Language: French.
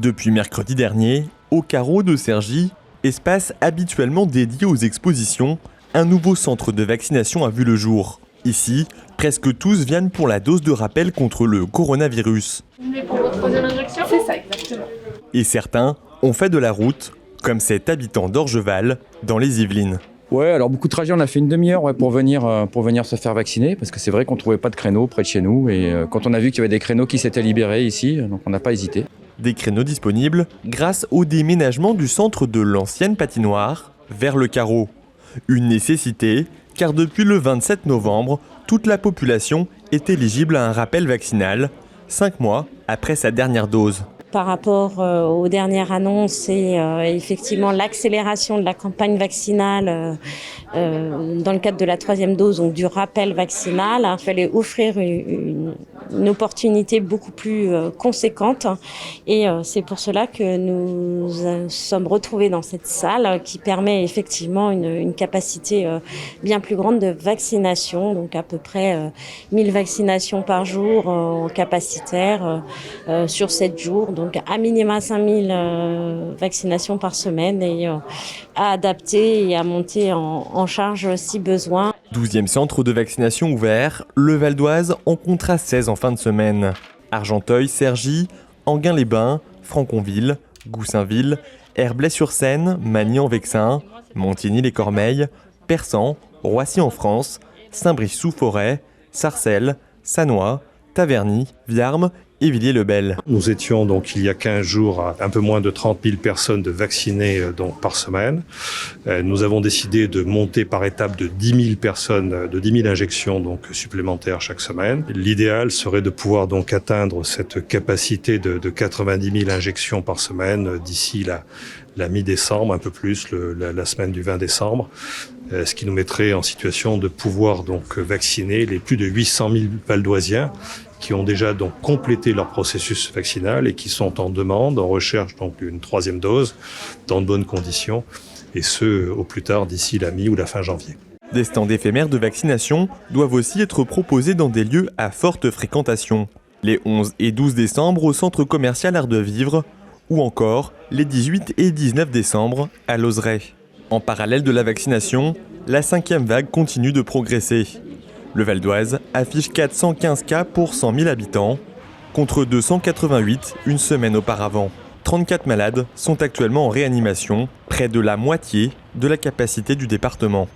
Depuis mercredi dernier, au carreau de Cergy, espace habituellement dédié aux expositions, un nouveau centre de vaccination a vu le jour. Ici, presque tous viennent pour la dose de rappel contre le coronavirus. Vous venez pour votre troisième injection ? C'est ça, exactement. Et certains ont fait de la route, comme cet habitant d'Orgeval, dans les Yvelines. Ouais, alors beaucoup de trajets, on a fait une demi-heure pour venir se faire vacciner, parce que c'est vrai qu'on ne trouvait pas de créneaux près de chez nous, et quand on a vu qu'il y avait des créneaux qui s'étaient libérés ici, donc on n'a pas hésité. Des créneaux disponibles grâce au déménagement du centre de l'ancienne patinoire vers le carreau. Une nécessité, car depuis le 27 novembre, toute la population est éligible à un rappel vaccinal, 5 mois après sa dernière dose. Par rapport aux dernières annonces et effectivement l'accélération de la campagne vaccinale dans le cadre de la troisième dose, donc du rappel vaccinal, il fallait offrir une opportunité beaucoup plus conséquente. Et c'est pour cela que nous sommes retrouvés dans cette salle qui permet effectivement une capacité bien plus grande de vaccination, donc à peu près 1000 vaccinations par jour en capacitaire sur 7 jours. Donc à minima 5000 vaccinations par semaine et à adapter et à monter en charge si besoin. 12e centre de vaccination ouvert, le Val d'Oise en comptera 16 en fin de semaine. Argenteuil, Cergy, Enghien-les-Bains, Franconville, Goussainville, Herblay-sur-Seine, Magny-en-Vexin, Montigny-les-Cormeilles, Persan, Roissy en France, Saint-Brice-sous-Forêt, Sarcelles, Sannois, Taverny, Viarmes et Villiers-le-Bel. Nous étions donc il y a 15 jours à un peu moins de 30 000 personnes de vaccinées donc par semaine. Nous avons décidé de monter par étapes de 10 000 personnes, de 10 000 injections donc supplémentaires chaque semaine. L'idéal serait de pouvoir donc atteindre cette capacité de 90 000 injections par semaine d'ici la mi-décembre, un peu plus, la semaine du 20 décembre. Ce qui nous mettrait en situation de pouvoir donc vacciner les plus de 800 000 Valdoisiens qui ont déjà donc complété leur processus vaccinal et qui sont en demande, en recherche donc d'une troisième dose dans de bonnes conditions, et ce au plus tard d'ici la mi ou la fin janvier. Des stands éphémères de vaccination doivent aussi être proposés dans des lieux à forte fréquentation. Les 11 et 12 décembre au centre commercial Art de Vivre, ou encore les 18 et 19 décembre à Lozeret. En parallèle de la vaccination, la 5e vague continue de progresser. Le Val d'Oise affiche 415 cas pour 100 000 habitants, contre 288 une semaine auparavant. 34 malades sont actuellement en réanimation, près de la moitié de la capacité du département.